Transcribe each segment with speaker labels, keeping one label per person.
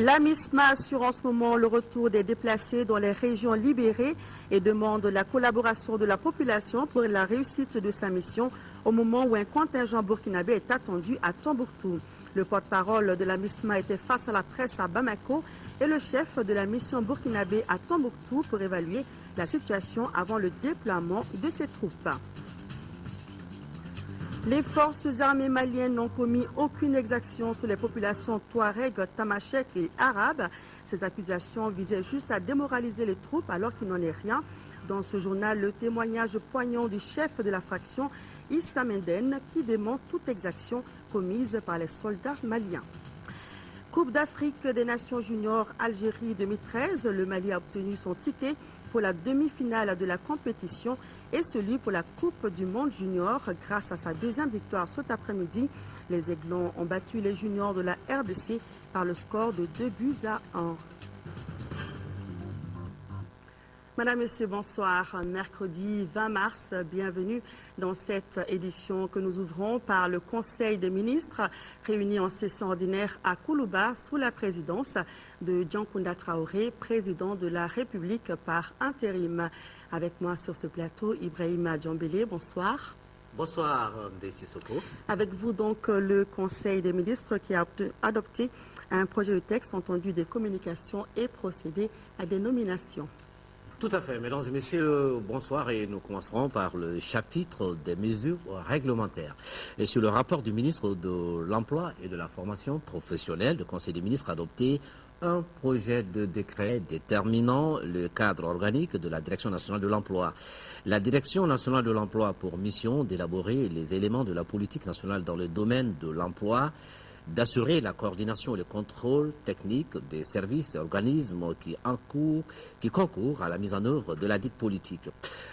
Speaker 1: La MISMA assure en ce moment le retour des déplacés dans les régions libérées et demande la collaboration de la population pour la réussite de sa mission au moment où un contingent burkinabé est attendu à Tombouctou. Le porte-parole de la MISMA était face à la presse à Bamako et le chef de la mission burkinabé à Tombouctou pour évaluer la situation avant le déploiement de ses troupes. Les forces armées maliennes n'ont commis aucune exaction sur les populations touareg, tamashek et arabes. Ces accusations visaient juste à démoraliser les troupes alors qu'il n'en est rien. Dans ce journal, le témoignage poignant du chef de la fraction, Issa Menden, qui dément toute exaction commise par les soldats maliens. Coupe d'Afrique des Nations Juniors Algérie 2013, le Mali a obtenu son ticket pour la demi-finale de la compétition et celui pour la Coupe du Monde Junior grâce à sa deuxième victoire cet après-midi. Les Aiglons ont battu les juniors de la RDC par le score de 2-1. Madame, Monsieur, bonsoir. Mercredi 20 mars, bienvenue dans cette édition que nous ouvrons par le Conseil des ministres réunis en session ordinaire à Koulouba sous la présidence de Diankounda Traoré, président de la République par intérim. Avec moi sur ce plateau, Ibrahima Djambélé, bonsoir.
Speaker 2: Bonsoir, Ndessi Soko.
Speaker 1: Avec vous donc le Conseil des ministres qui a adopté un projet de texte entendu des communications et procédé à des nominations.
Speaker 2: Tout à fait, mesdames et messieurs, bonsoir et nous commencerons par le chapitre des mesures réglementaires. Et sur le rapport du ministre de l'Emploi et de la Formation professionnelle, le Conseil des ministres a adopté un projet de décret déterminant le cadre organique de la Direction nationale de l'emploi. La Direction nationale de l'emploi a pour mission d'élaborer les éléments de la politique nationale dans le domaine de l'emploi, d'assurer la coordination et le contrôle technique des services et organismes qui concourent à la mise en œuvre de la dite politique.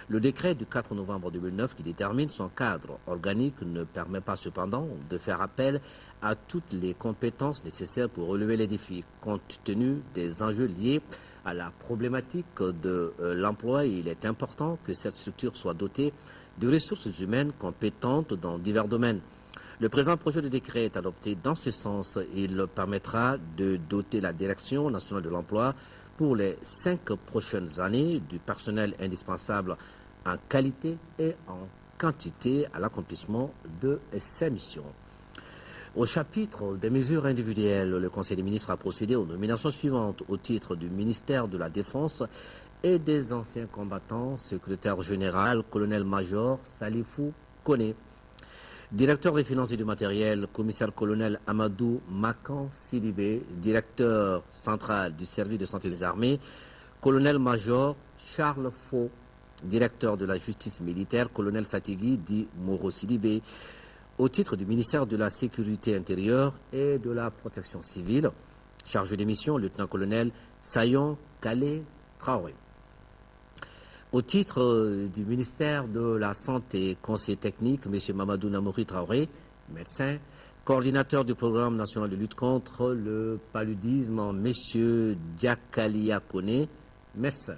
Speaker 2: Le décret du 4 novembre 2009 qui détermine son cadre organique ne permet pas cependant de faire appel à toutes les compétences nécessaires pour relever les défis. Compte tenu des enjeux liés à la problématique de l'emploi, il est important que cette structure soit dotée de ressources humaines compétentes dans divers domaines. Le présent projet de décret est adopté dans ce sens. Il permettra de doter la Direction nationale de l'emploi pour les 5 prochaines années du personnel indispensable en qualité et en quantité à l'accomplissement de ses missions. Au chapitre des mesures individuelles, le Conseil des ministres a procédé aux nominations suivantes au titre du ministère de la Défense et des anciens combattants, secrétaire général, colonel-major Salifou Kone. Directeur des finances et du matériel, commissaire-colonel Amadou Makan Sidibé, directeur central du service de santé des armées, colonel-major Charles Faux, directeur de la justice militaire, colonel Satigui dit Moro Sidibé, au titre du ministère de la Sécurité intérieure et de la protection civile, chargé des missions, lieutenant-colonel Sayon Kale Traoré. Au titre du ministère de la Santé, conseiller technique, M. Mamadou Namouri Traoré, médecin, coordinateur du programme national de lutte contre le paludisme, M. Diakalia Kone, médecin.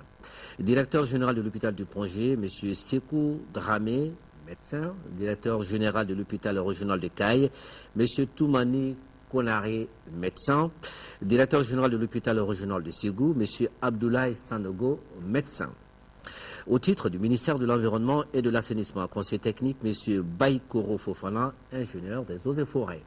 Speaker 2: Directeur général de l'hôpital du Pongé, M. Sekou Dramé, médecin. Directeur général de l'hôpital régional de Caille, M. Toumani Konaré, médecin. Directeur général de l'hôpital régional de Ségou, M. Abdoulaye Sanogo, médecin. Au titre du ministère de l'Environnement et de l'Assainissement, conseiller technique, M. Baïkoro Fofana, ingénieur des eaux et forêts.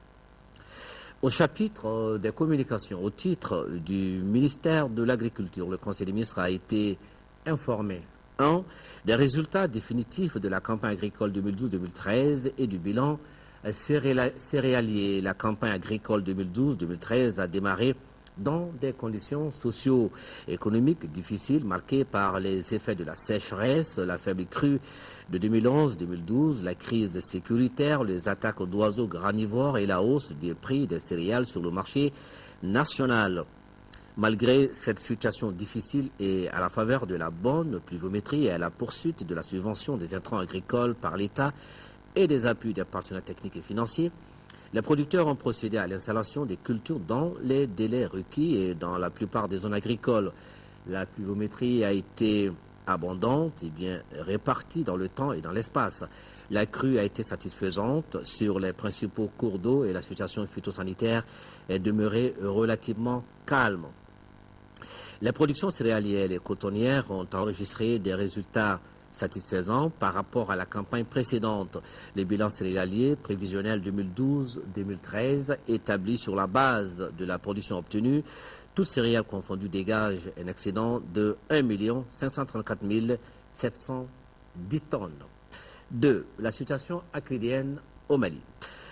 Speaker 2: Au chapitre des communications, au titre du ministère de l'Agriculture, le Conseil des ministres a été informé 1. Des résultats définitifs de la campagne agricole 2012-2013 et du bilan céréalier. La campagne agricole 2012-2013 a démarré dans des conditions socio-économiques difficiles marquées par les effets de la sécheresse, la faible crue de 2011-2012, la crise sécuritaire, les attaques d'oiseaux granivores et la hausse des prix des céréales sur le marché national. Malgré cette situation difficile et à la faveur de la bonne pluviométrie et à la poursuite de la subvention des intrants agricoles par l'État et des appuis des partenaires techniques et financiers, les producteurs ont procédé à l'installation des cultures dans les délais requis et dans la plupart des zones agricoles. La pluviométrie a été abondante et bien répartie dans le temps et dans l'espace. La crue a été satisfaisante sur les principaux cours d'eau et la situation phytosanitaire est demeurée relativement calme. Les productions céréalières et cotonnières ont enregistré des résultats satisfaisants par rapport à la campagne précédente. Les bilans céréaliers prévisionnels 2012-2013 établis sur la base de la production obtenue, toutes céréales confondues dégagent un excédent de 1 534 710 tonnes. 2. La situation acridienne au Mali.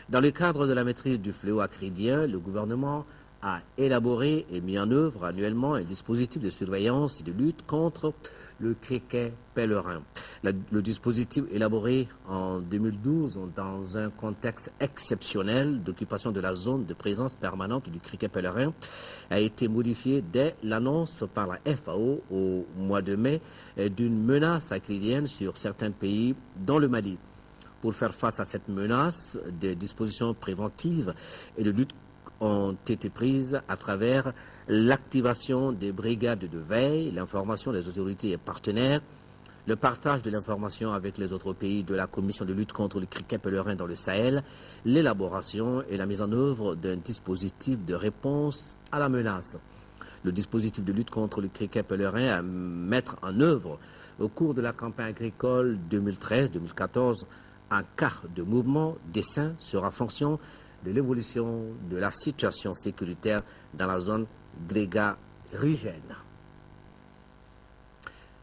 Speaker 2: Dans le cadre de la maîtrise du fléau acridien, le gouvernement a élaboré et mis en œuvre annuellement un dispositif de surveillance et de lutte contre le criquet pèlerin. Le dispositif élaboré en 2012 dans un contexte exceptionnel d'occupation de la zone de présence permanente du criquet pèlerin a été modifié dès l'annonce par la FAO au mois de mai d'une menace acridienne sur certains pays, dont le Mali. Pour faire face à cette menace, des dispositions préventives et de lutte ont été prises à travers l'activation des brigades de veille, l'information des autorités et partenaires, le partage de l'information avec les autres pays de la Commission de lutte contre le criquet pèlerin dans le Sahel, l'élaboration et la mise en œuvre d'un dispositif de réponse à la menace. Le dispositif de lutte contre le criquet pèlerin à mettre en œuvre au cours de la campagne agricole 2013-2014 en cas de mouvement d'essaim sera fonction de l'évolution de la situation sécuritaire dans la zone grégarigienne.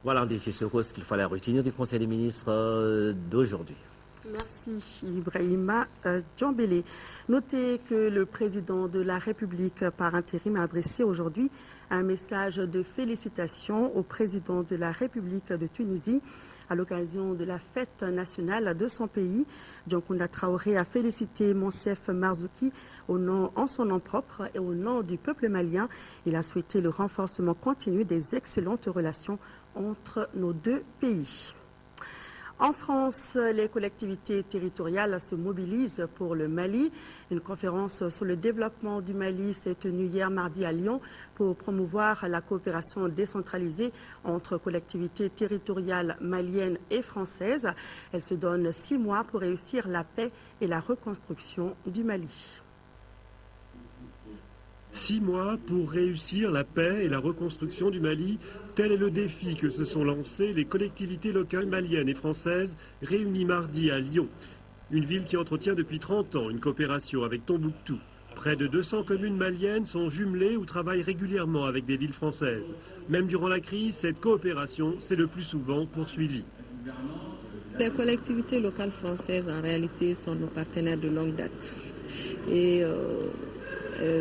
Speaker 2: Voilà, DG Soro, ce qu'il fallait retenir du Conseil des ministres d'aujourd'hui.
Speaker 1: Merci Ibrahima Djambélé. Notez que le président de la République par intérim a adressé aujourd'hui un message de félicitations au président de la République de Tunisie à l'occasion de la fête nationale de son pays. Dioncounda Traoré a félicité Monsef Marzouki en son nom propre et au nom du peuple malien. Il a souhaité le renforcement continu des excellentes relations entre nos deux pays. En France, les collectivités territoriales se mobilisent pour le Mali. Une conférence sur le développement du Mali s'est tenue hier mardi à Lyon pour promouvoir la coopération décentralisée entre collectivités territoriales maliennes et françaises. Elle se donne 6 mois pour réussir la paix et la reconstruction du Mali.
Speaker 3: 6 mois pour réussir la paix et la reconstruction du Mali, tel est le défi que se sont lancés les collectivités locales maliennes et françaises réunies mardi à Lyon. Une ville qui entretient depuis 30 ans une coopération avec Tombouctou. Près de 200 communes maliennes sont jumelées ou travaillent régulièrement avec des villes françaises. Même durant la crise, cette coopération s'est le plus souvent poursuivie.
Speaker 4: Les collectivités locales françaises, en réalité, sont nos partenaires de longue date. Et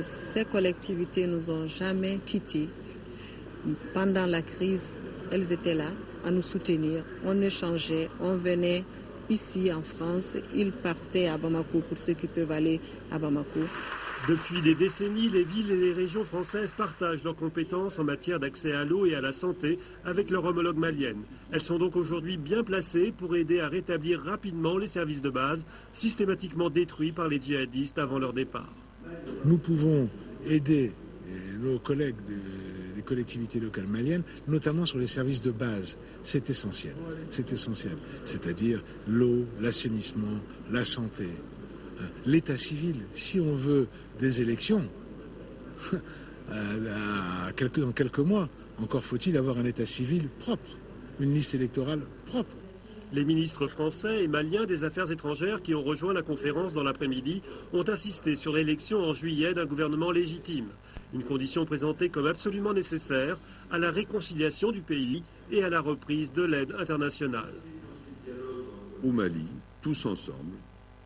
Speaker 4: ces collectivités nous ont jamais quittés. Pendant la crise, elles étaient là à nous soutenir. On échangeait, on venait ici en France, ils partaient à Bamako pour ceux qui peuvent aller à Bamako.
Speaker 3: Depuis des décennies, les villes et les régions françaises partagent leurs compétences en matière d'accès à l'eau et à la santé avec leurs homologues maliennes. Elles sont donc aujourd'hui bien placées pour aider à rétablir rapidement les services de base systématiquement détruits par les djihadistes avant leur départ.
Speaker 5: Nous pouvons aider nos collègues des collectivités locales maliennes, notamment sur les services de base. C'est essentiel. C'est essentiel. C'est-à-dire l'eau, l'assainissement, la santé, l'état civil. Si on veut des élections, dans quelques mois, encore faut-il avoir un état civil propre, une liste électorale propre.
Speaker 3: Les ministres français et maliens des Affaires étrangères qui ont rejoint la conférence dans l'après-midi ont insisté sur l'élection en juillet d'un gouvernement légitime. Une condition présentée comme absolument nécessaire à la réconciliation du pays et à la reprise de l'aide internationale.
Speaker 6: Au Mali, tous ensemble,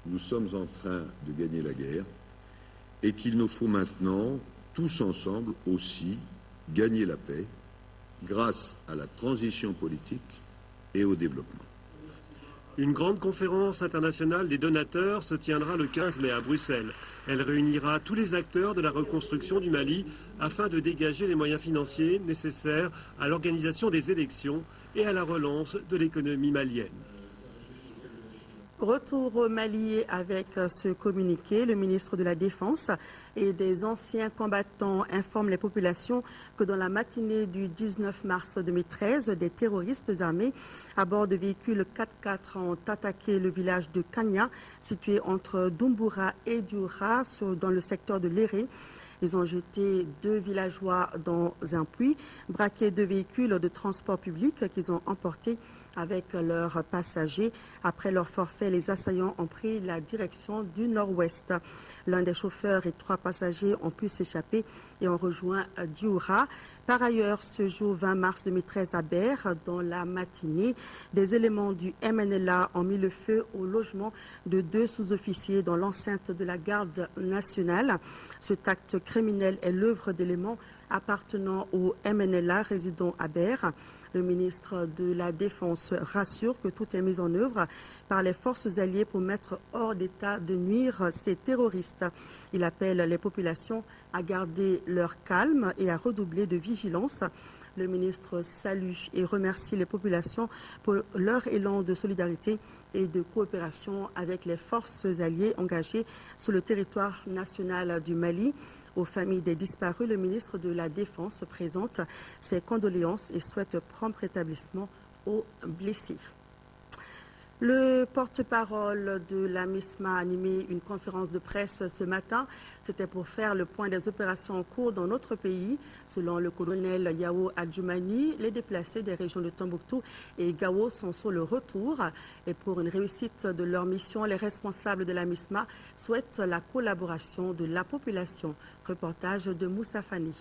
Speaker 6: nous sommes en train de gagner la guerre et qu'il nous faut maintenant, tous ensemble aussi, gagner la paix grâce à la transition politique et au développement.
Speaker 3: Une grande conférence internationale des donateurs se tiendra le 15 mai à Bruxelles. Elle réunira tous les acteurs de la reconstruction du Mali afin de dégager les moyens financiers nécessaires à l'organisation des élections et à la relance de l'économie malienne.
Speaker 1: Retour au Mali avec ce communiqué. Le ministre de la Défense et des anciens combattants informe les populations que dans la matinée du 19 mars 2013, des terroristes armés à bord de véhicules 4x4 ont attaqué le village de Kanya, situé entre Doumboura et Dioura, dans le secteur de Léré. Ils ont jeté 2 villageois dans un puits, braqué 2 véhicules de transport public qu'ils ont emportés avec leurs passagers. Après leur forfait, les assaillants ont pris la direction du nord-ouest. L'un des chauffeurs et 3 passagers ont pu s'échapper et ont rejoint Dioura. Par ailleurs, ce jour 20 mars 2013 à Ber, dans la matinée, des éléments du MNLA ont mis le feu au logement de 2 sous-officiers dans l'enceinte de la garde nationale. Cet acte criminel est l'œuvre d'éléments appartenant au MNLA résidant à Ber. Le ministre de la Défense rassure que tout est mis en œuvre par les forces alliées pour mettre hors d'état de nuire ces terroristes. Il appelle les populations à garder leur calme et à redoubler de vigilance. Le ministre salue et remercie les populations pour leur élan de solidarité et de coopération avec les forces alliées engagées sur le territoire national du Mali. Aux familles des disparus, le ministre de la Défense présente ses condoléances et souhaite prompt rétablissement aux blessés. Le porte-parole de la MISMA a animé une conférence de presse ce matin. C'était pour faire le point des opérations en cours dans notre pays. Selon le colonel Yao Adjoumani, les déplacés des régions de Tombouctou et Gao sont sur le retour. Et pour une réussite de leur mission, les responsables de la MISMA souhaitent la collaboration de la population. Reportage de Moussa Fani.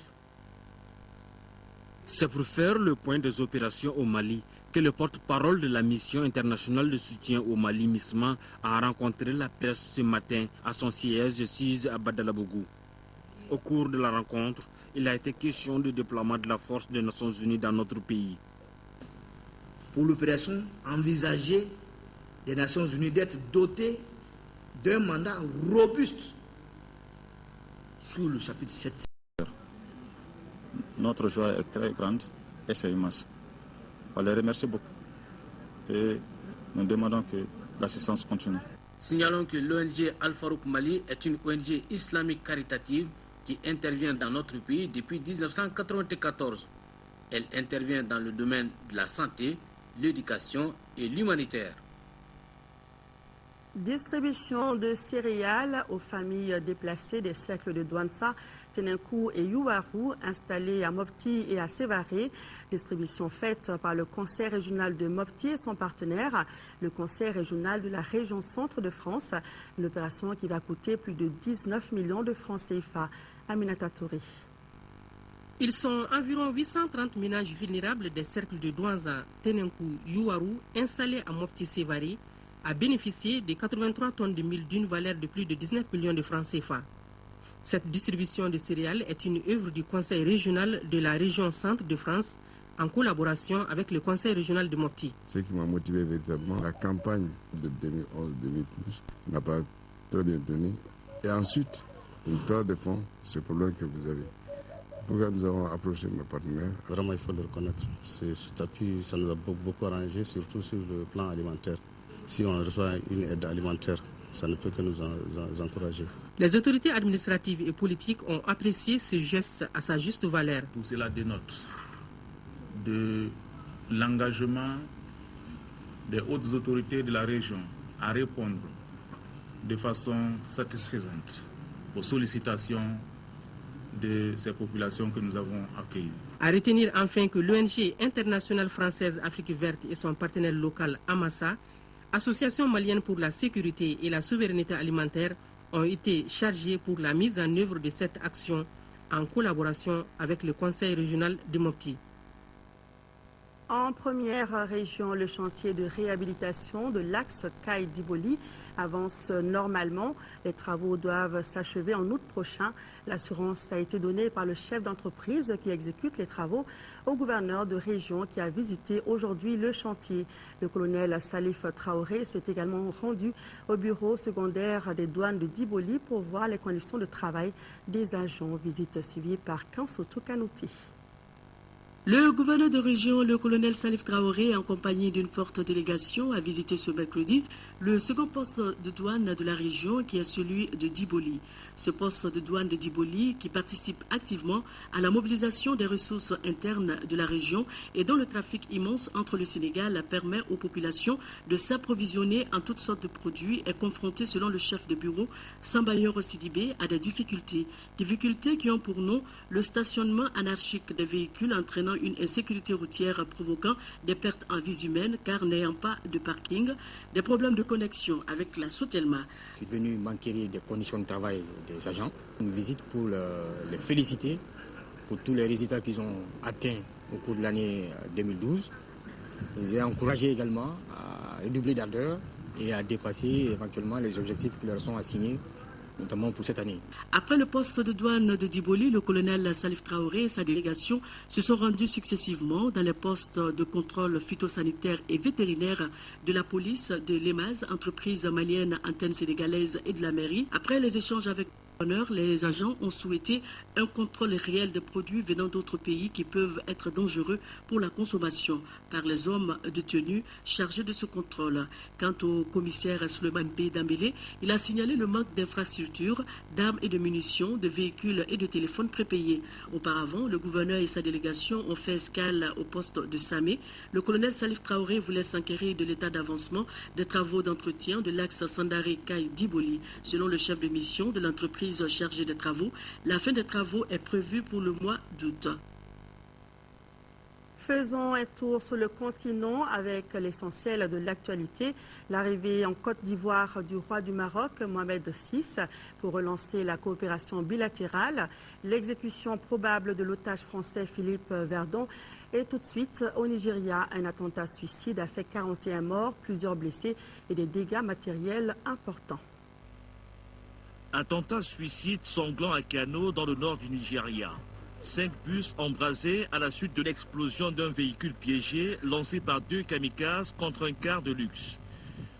Speaker 7: C'est pour faire le point des opérations au Mali que le porte-parole de la mission internationale de soutien au Mali, MISMA, a rencontré la presse ce matin à son siège situé à Badalabougou. Au cours de la rencontre, il a été question du déploiement de la force des Nations Unies dans notre pays.
Speaker 8: Pour l'opération envisagée des Nations Unies d'être dotée d'un mandat robuste sur le chapitre 7.
Speaker 9: Notre joie est très grande et c'est immense. On les remercie beaucoup et nous demandons que l'assistance continue.
Speaker 7: Signalons que l'ONG Al-Farouk Mali est une ONG islamique caritative qui intervient dans notre pays depuis 1994. Elle intervient dans le domaine de la santé, l'éducation et l'humanitaire.
Speaker 1: Distribution de céréales aux familles déplacées des cercles de Douansa, Tenenkou et Youarou, installés à Mopti et à Sévaré. Distribution faite par le Conseil régional de Mopti et son partenaire, le Conseil régional de la région centre de France. Une opération qui va coûter plus de 19 millions de francs CFA. Aminata Touré.
Speaker 10: Ils sont environ 830 ménages vulnérables des cercles de Douansa, Tenenkou, Youarou, installés à Mopti-Sévaré, a bénéficié de 83 tonnes de mil d'une valeur de plus de 19 millions de francs CFA. Cette distribution de céréales est une œuvre du Conseil régional de la région centre de France en collaboration avec le Conseil régional de Mopti.
Speaker 11: Ce qui m'a motivé véritablement, la campagne de 2011-2012 n'a pas très bien tenu. Et ensuite, une toile de fonds, ce problème que vous avez. Pourquoi nous avons approché nos partenaires?
Speaker 12: Vraiment, il faut le reconnaître. Cet appui, ça nous a beaucoup arrangé, surtout sur le plan alimentaire. Si on reçoit une aide alimentaire, ça ne peut que nous encourager.
Speaker 10: Les autorités administratives et politiques ont apprécié ce geste à sa juste valeur.
Speaker 13: Tout cela dénote de l'engagement des hautes autorités de la région à répondre de façon satisfaisante aux sollicitations de ces populations que nous avons accueillies.
Speaker 10: À retenir enfin que l'ONG internationale française Afrique verte et son partenaire local Amassa, Association malienne pour la sécurité et la souveraineté alimentaire, ont été chargés pour la mise en œuvre de cette action en collaboration avec le Conseil régional de Mopti.
Speaker 1: En première région, le chantier de réhabilitation de l'axe Kaï-Diboli avance normalement. Les travaux doivent s'achever en août prochain. L'assurance a été donnée par le chef d'entreprise qui exécute les travaux au gouverneur de région qui a visité aujourd'hui le chantier. Le colonel Salif Traoré s'est également rendu au bureau secondaire des douanes de Diboli pour voir les conditions de travail des agents. Visite suivie par Kansoto Kanouti.
Speaker 14: Le gouverneur de région, le colonel Salif Traoré, en compagnie d'une forte délégation, a visité ce mercredi le second poste de douane de la région, qui est celui de Diboli. Ce poste de douane de Diboli, qui participe activement à la mobilisation des ressources internes de la région et dont le trafic immense entre le Sénégal permet aux populations de s'approvisionner en toutes sortes de produits, est confronté, selon le chef de bureau, Sambayor Sidibé, à des difficultés. Difficultés qui ont pour nom le stationnement anarchique des véhicules, entraînant une insécurité routière provoquant des pertes en vies humaines car n'ayant pas de parking, des problèmes de connexion avec la Sotelma.
Speaker 15: Je suis venu m'enquérir des conditions de travail des agents. Une visite pour les féliciter pour tous les résultats qu'ils ont atteints au cours de l'année 2012. Je les ai encouragés également à redoubler d'ardeur et à dépasser éventuellement les objectifs qui leur sont assignés, notamment pour cette année.
Speaker 14: Après le poste de douane de Diboli, le colonel Salif Traoré et sa délégation se sont rendus successivement dans les postes de contrôle phytosanitaire et vétérinaire de la police, de l'EMAZ, entreprise malienne, antenne sénégalaise, et de la mairie. Après les échanges avec les agents ont souhaité un contrôle réel de produits venant d'autres pays qui peuvent être dangereux pour la consommation par les hommes de tenue chargés de ce contrôle. Quant au commissaire Souleymane B. Dambélé, il a signalé le manque d'infrastructures, d'armes et de munitions, de véhicules et de téléphones prépayés. Auparavant, le gouverneur et sa délégation ont fait escale au poste de Samé. Le colonel Salif Traoré voulait s'enquérir de l'état d'avancement des travaux d'entretien de l'axe Sandaré-Kaï-Diboli. Selon le chef de mission de l'entreprise chargée des travaux, la fin des travaux est prévue pour le mois d'août.
Speaker 1: Faisons un tour sur le continent avec l'essentiel de l'actualité. L'arrivée en Côte d'Ivoire du roi du Maroc, Mohamed VI, pour relancer la coopération bilatérale. L'exécution probable de l'otage français Philippe Verdon. Et tout de suite, au Nigeria, un attentat suicide a fait 41 morts, plusieurs blessés et des dégâts matériels importants.
Speaker 16: Attentat suicide sanglant à Kano dans le nord du Nigeria. 5 bus embrasés à la suite de l'explosion d'un véhicule piégé lancé par 2 kamikazes contre un car de luxe.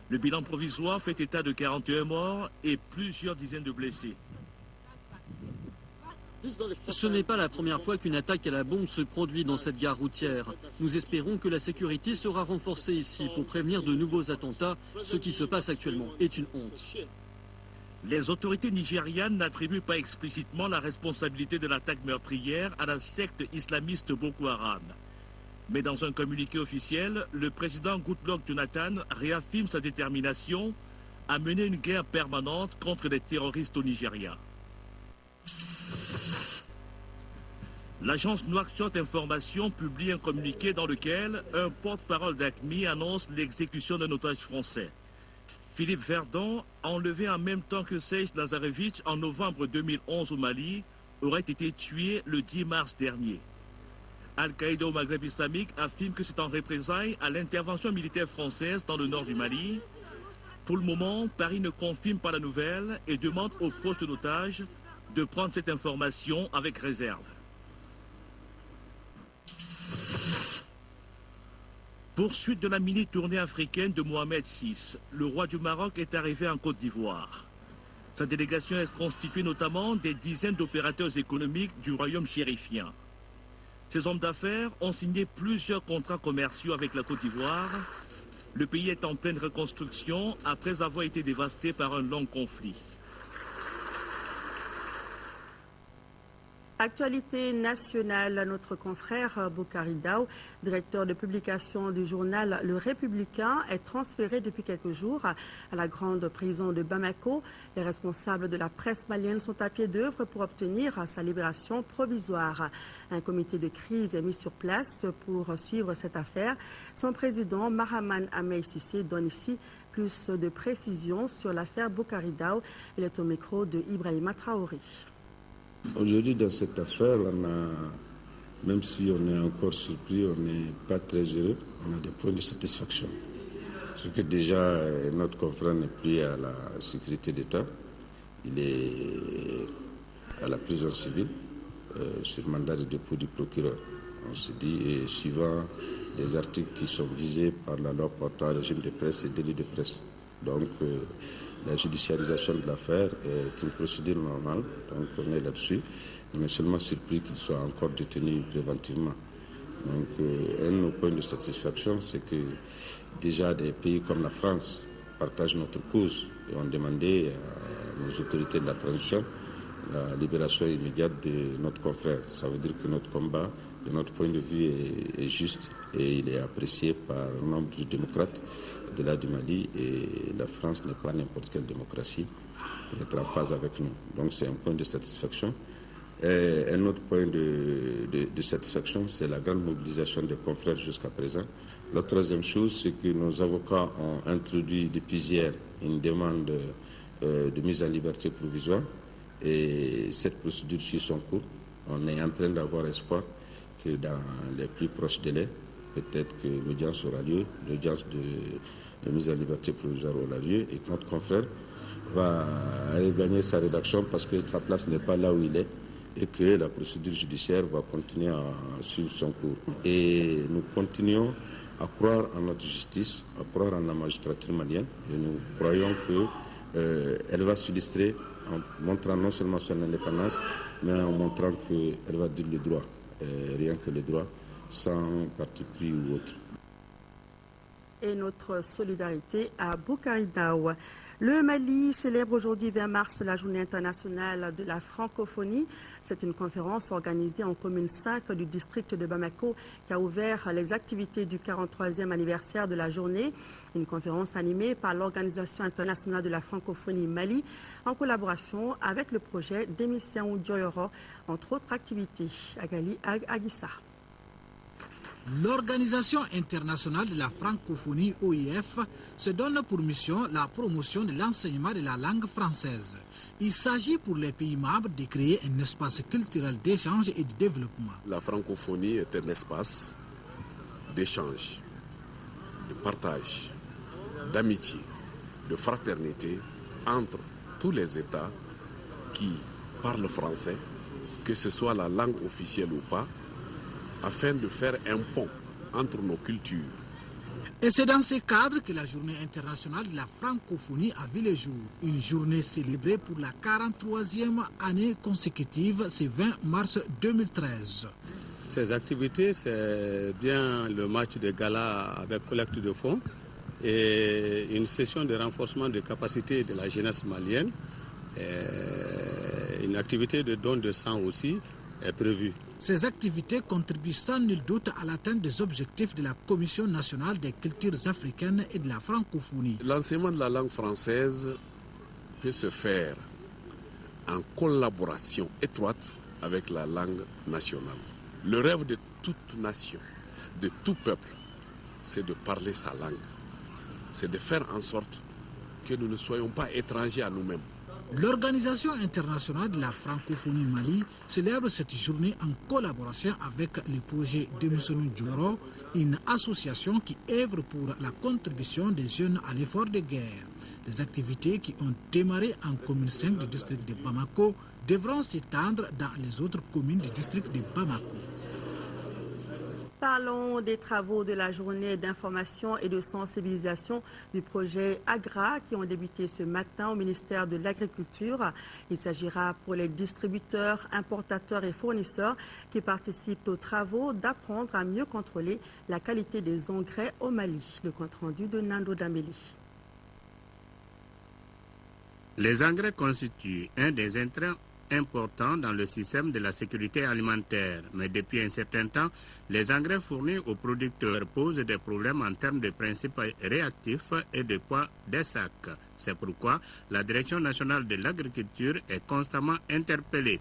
Speaker 16: Le bilan provisoire fait état de 41 morts et plusieurs dizaines de blessés.
Speaker 17: Ce n'est pas la première fois qu'une attaque à la bombe se produit dans cette gare routière. Nous espérons que la sécurité sera renforcée ici pour prévenir de nouveaux attentats. Ce qui se passe actuellement est une honte.
Speaker 16: Les autorités nigérianes n'attribuent pas explicitement la responsabilité de l'attaque meurtrière à la secte islamiste Boko Haram. Mais dans un communiqué officiel, le président Goodluck Jonathan réaffirme sa détermination à mener une guerre permanente contre les terroristes au Nigeria. L'agence Nouakchott Information publie un communiqué dans lequel un porte-parole d'AQMI annonce l'exécution d'un otage français. Philippe Verdon, enlevé en même temps que Seych Lazarevic en novembre 2011 au Mali, aurait été tué le 10 mars dernier. Al-Qaïda au Maghreb islamique affirme que c'est en représailles à l'intervention militaire française dans le nord du Mali. Pour le moment, Paris ne confirme pas la nouvelle et demande aux proches de l'otage de prendre cette information avec réserve. Poursuite de la mini-tournée africaine de Mohamed VI, le roi du Maroc est arrivé en Côte d'Ivoire. Sa délégation est constituée notamment des dizaines d'opérateurs économiques du royaume chérifien. Ces hommes d'affaires ont signé plusieurs contrats commerciaux avec la Côte d'Ivoire. Le pays est en pleine reconstruction après avoir été dévasté par un long conflit.
Speaker 1: Actualité nationale, notre confrère Boukari Daou, directeur de publication du journal Le Républicain, est transféré depuis quelques jours à la grande prison de Bamako. Les responsables de la presse malienne sont à pied d'œuvre pour obtenir sa libération provisoire. Un comité de crise est mis sur place pour suivre cette affaire. Son président, Mahaman Ahmed Cissé, donne ici plus de précisions sur l'affaire Boukari Daou. Il est au micro de Ibrahima Traoré.
Speaker 11: Aujourd'hui, dans cette affaire, même si on est encore surpris, on n'est pas très heureux, on a des points de satisfaction. Parce que déjà, notre confrère n'est plus à la sécurité d'État, il est à la prison civile, sur mandat de dépôt du procureur. On se dit, et suivant les articles qui sont visés par la loi portant régime de presse et délit de presse. Donc, la judiciarisation de l'affaire est une procédure normale, donc on est là-dessus. On est seulement surpris qu'il soit encore détenu préventivement. Donc, un de nos points de satisfaction, c'est que déjà des pays comme la France partagent notre cause et ont demandé à nos autorités de la transition la libération immédiate de notre confrère. Ça veut dire que notre combat, de notre point de vue, est juste et il est apprécié par un nombre de démocrates de là du Mali. Et la France n'est pas n'importe quelle démocratie pour être en phase avec nous. Donc c'est un point de satisfaction. Et un autre point de satisfaction, c'est la grande mobilisation des confrères jusqu'à présent. La troisième chose, c'est que nos avocats ont introduit depuis hier une demande de mise en liberté provisoire. Et cette procédure suit son cours. On est en train d'avoir espoir que dans les plus proches délais, peut-être que l'audience aura lieu, l'audience de mise en liberté provisoire aura lieu et que notre confrère va regagner sa rédaction parce que sa place n'est pas là où il est et que la procédure judiciaire va continuer à suivre son cours. Et nous continuons à croire en notre justice, à croire en la magistrature malienne et nous croyons qu'elle va s'illustrer en montrant non seulement son indépendance, mais en montrant qu'elle va dire le droit, rien que le droit, sans parti pris ou autre.
Speaker 1: Et notre solidarité à Boukari Daou. Le Mali célèbre aujourd'hui 20 mars la journée internationale de la francophonie. C'est une conférence organisée en commune 5 du district de Bamako qui a ouvert les activités du 43e anniversaire de la journée. Une conférence animée par l'Organisation internationale de la francophonie Mali en collaboration avec le projet d'émission Djoyoro, entre autres activités. Agali Agissa.
Speaker 18: L'Organisation internationale de la francophonie OIF se donne pour mission la promotion de l'enseignement de la langue française. Il s'agit pour les pays membres de créer un espace culturel d'échange et de développement.
Speaker 19: La francophonie est un espace d'échange, de partage, d'amitié, de fraternité entre tous les États qui parlent français, que ce soit la langue officielle ou pas, afin de faire un pont entre nos cultures.
Speaker 18: Et c'est dans ce cadre que la journée internationale de la francophonie a vu le jour. Une journée célébrée pour la 43e année consécutive, c'est 20 mars 2013.
Speaker 12: Ces activités, c'est bien le match de gala avec collecte de fonds et une session de renforcement de capacité de la jeunesse malienne. Et une activité de don de sang aussi est prévue.
Speaker 18: Ces activités contribuent sans nul doute à l'atteinte des objectifs de la Commission nationale des cultures africaines et de la francophonie.
Speaker 19: L'enseignement de la langue française peut se faire en collaboration étroite avec la langue nationale. Le rêve de toute nation, de tout peuple, c'est de parler sa langue. C'est de faire en sorte que nous ne soyons pas étrangers à nous-mêmes.
Speaker 18: L'Organisation internationale de la francophonie Mali célèbre cette journée en collaboration avec le projet d'émission Djoyoro, une association qui œuvre pour la contribution des jeunes à l'effort de guerre. Les activités qui ont démarré en commune 5 du district de Bamako devront s'étendre dans les autres communes du district de Bamako.
Speaker 1: Parlons des travaux de la journée d'information et de sensibilisation du projet AGRA qui ont débuté ce matin au ministère de l'Agriculture. Il s'agira pour les distributeurs, importateurs et fournisseurs qui participent aux travaux d'apprendre à mieux contrôler la qualité des engrais au Mali. Le compte-rendu de Nando Dameli.
Speaker 20: Les engrais constituent un des intrants important dans le système de la sécurité alimentaire. Mais depuis un certain temps, les engrais fournis aux producteurs posent des problèmes en termes de principes réactifs et de poids des sacs. C'est pourquoi la Direction nationale de l'agriculture est constamment interpellée.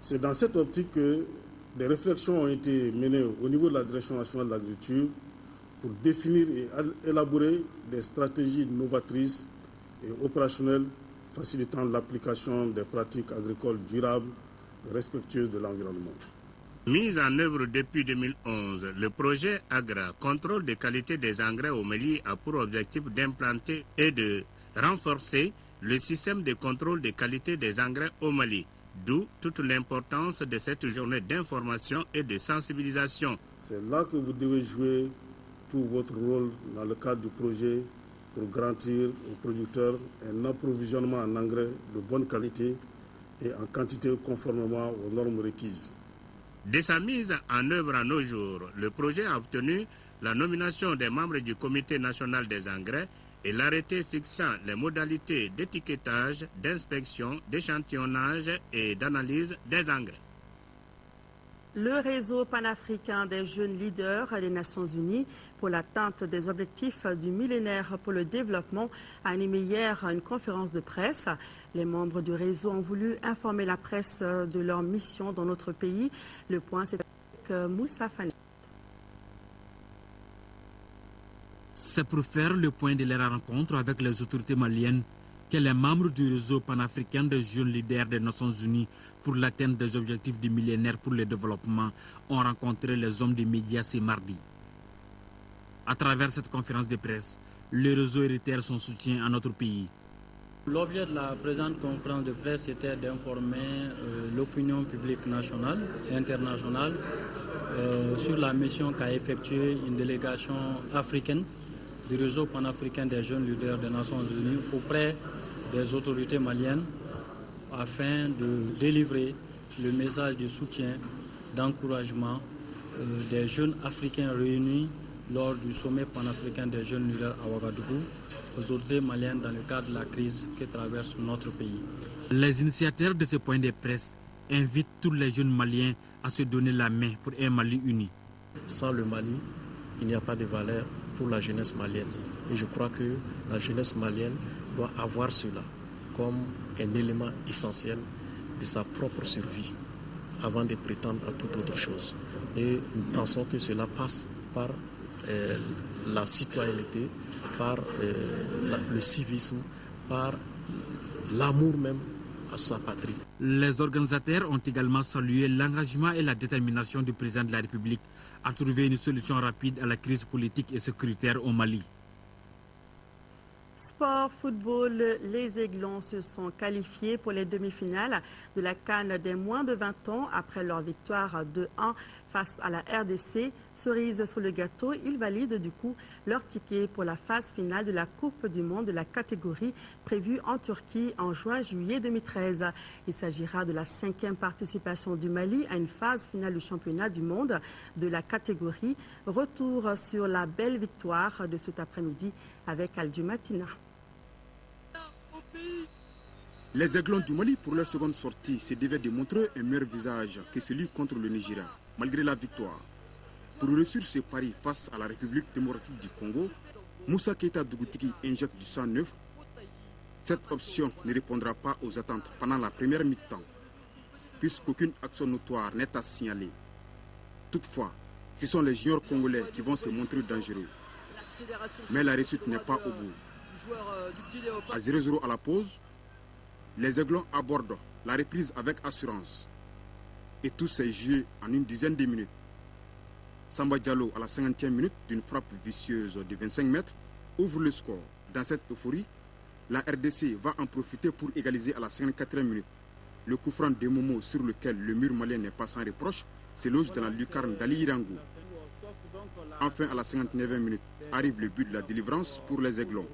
Speaker 21: C'est dans cette optique que des réflexions ont été menées au niveau de la Direction nationale de l'agriculture pour définir et élaborer des stratégies novatrices et opérationnelles facilitant l'application des pratiques agricoles durables et respectueuses de l'environnement.
Speaker 20: Mis en œuvre depuis 2011, le projet AGRA, contrôle de qualité des engrais au Mali, a pour objectif d'implanter et de renforcer le système de contrôle de qualité des engrais au Mali. D'où toute l'importance de cette journée d'information et de sensibilisation.
Speaker 21: C'est là que vous devez jouer tout votre rôle dans le cadre du projet pour garantir aux producteurs un approvisionnement en engrais de bonne qualité et en quantité conformément aux normes requises.
Speaker 20: Dès sa mise en œuvre à nos jours, le projet a obtenu la nomination des membres du Comité national des engrais et l'arrêté fixant les modalités d'étiquetage, d'inspection, d'échantillonnage et d'analyse des engrais.
Speaker 1: Le réseau panafricain des jeunes leaders des Nations Unies pour l'atteinte des objectifs du millénaire pour le développement a animé hier une conférence de presse. Les membres du réseau ont voulu informer la presse de leur mission dans notre pays. Le point, c'est avec Moussa Fani.
Speaker 7: C'est pour faire le point de leur rencontre avec les autorités maliennes que les membres du réseau panafricain des jeunes leaders des Nations Unies pour l'atteinte des objectifs du millénaire pour le développement ont rencontré les hommes des médias ce mardi. À travers cette conférence de presse, le réseau réitère son soutien à notre pays.
Speaker 2: L'objet de la présente conférence de presse était d'informer l'opinion publique nationale et internationale sur la mission qu'a effectuée une délégation africaine du réseau panafricain des jeunes leaders des Nations Unies auprès des autorités maliennes afin de délivrer le message de soutien, d'encouragement des jeunes africains réunis lors du sommet panafricain des jeunes leaders à Ouagadougou aux autorités maliennes dans le cadre de la crise que traverse notre pays.
Speaker 7: Les initiateurs de ce point de presse invitent tous les jeunes maliens à se donner la main pour un Mali uni.
Speaker 22: Sans le Mali, il n'y a pas de valeur pour la jeunesse malienne. Et je crois que la jeunesse malienne doit avoir cela comme un élément essentiel de sa propre survie avant de prétendre à toute autre chose. Et nous pensons que cela passe par la citoyenneté, par le civisme, par l'amour même à sa patrie.
Speaker 7: Les organisateurs ont également salué l'engagement et la détermination du président de la République à trouver une solution rapide à la crise politique et sécuritaire au Mali.
Speaker 1: Sport, football, les Aiglons se sont qualifiés pour les demi-finales de la CAN des moins de 20 ans après leur victoire 2-1 face à la RDC. Cerise sur le gâteau, ils valident du coup leur ticket pour la phase finale de la Coupe du Monde de la catégorie prévue en Turquie en juin-juillet 2013. Il s'agira de la 5e participation du Mali à une phase finale du championnat du monde de la catégorie. Retour sur la belle victoire de cet après-midi avec Aldju Matina.
Speaker 23: Les Aiglons du Mali, pour leur seconde sortie, se devaient de montrer un meilleur visage que celui contre le Nigeria, malgré la victoire. Pour réussir ce pari face à la République démocratique du Congo, Moussa Keita Dougoutiki injecte du sang neuf. Cette option ne répondra pas aux attentes pendant la première mi-temps, puisqu'aucune action notoire n'est à signaler. Toutefois, ce sont les juniors congolais qui vont se montrer dangereux. Mais la réussite n'est pas au bout. À 0-0 à la pause, les Aiglons abordent la reprise avec assurance. Et tout s'est joué en une dizaine de minutes. Samba Diallo, à la 50e minute, d'une frappe vicieuse de 25 mètres, ouvre le score. Dans cette euphorie, la RDC va en profiter pour égaliser à la 54e minute. Le coup franc de Momo, sur lequel le mur malien n'est pas sans reproche, se loge dans la lucarne d'Ali Irango. Enfin, à la 59e minute, arrive le but de la délivrance pour les Aiglons.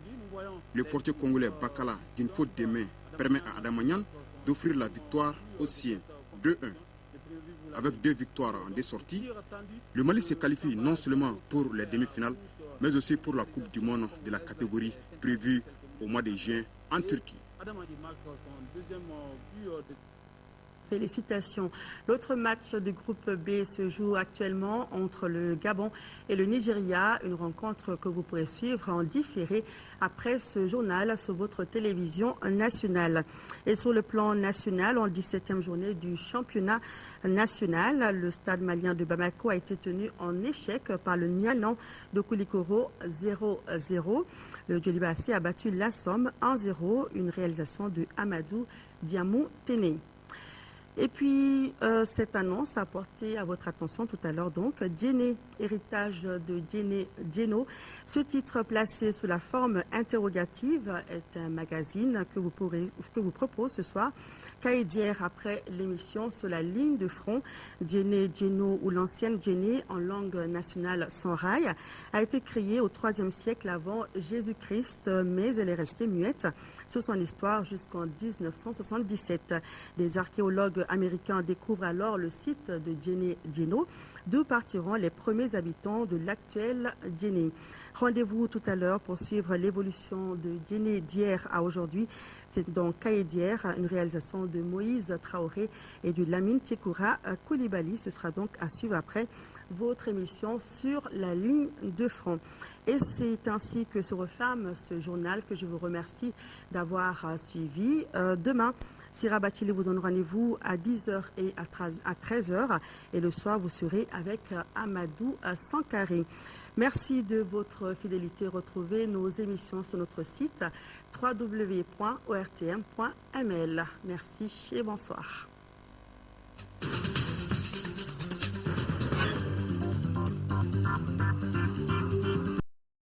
Speaker 23: Le portier congolais Bakala, d'une faute de main, permet à Adamanian d'offrir la victoire aux siens, 2-1. Avec 2 victoires en 2 sorties, le Mali se qualifie non seulement pour les demi-finales, mais aussi pour la Coupe du Monde de la catégorie prévue au mois de juin en Turquie.
Speaker 1: Félicitations. L'autre match du groupe B se joue actuellement entre le Gabon et le Nigeria, une rencontre que vous pourrez suivre en différé après ce journal sur votre télévision nationale. Et sur le plan national, en 17e journée du championnat national, le stade malien de Bamako a été tenu en échec par le Nialan de Koulikoro 0-0. Le Djolibassi a battu la Somme 1-0, une réalisation de Amadou Diamou Téné. Et puis, cette annonce a porté à votre attention tout à l'heure, donc, Djéné, héritage de Djéno. Ce titre placé sous la forme interrogative est un magazine que vous propose ce soir. Cahier d'hier après l'émission sur la ligne de front, Djéné, Djéno ou l'ancienne Djéné en langue nationale sans rail a été créée au IIIe siècle avant Jésus-Christ, mais elle est restée muette sur son histoire jusqu'en 1977. Des archéologues américain découvre alors le site de Djéné-Djéno, d'où partiront les premiers habitants de l'actuel Djéné. Rendez-vous tout à l'heure pour suivre l'évolution de Djéné d'hier à aujourd'hui. C'est dans Kaye d'hier, une réalisation de Moïse Traoré et de Lamine Tchekoura Koulibaly. Ce sera donc à suivre après votre émission sur la ligne de front. Et c'est ainsi que se referme ce journal que je vous remercie d'avoir suivi. Demain, Sira Batili vous donne rendez-vous à 10h et à 13h. Et le soir, vous serez avec Amadou Sankari. Merci de votre fidélité. Retrouvez nos émissions sur notre site www.ortm.ml. Merci et bonsoir.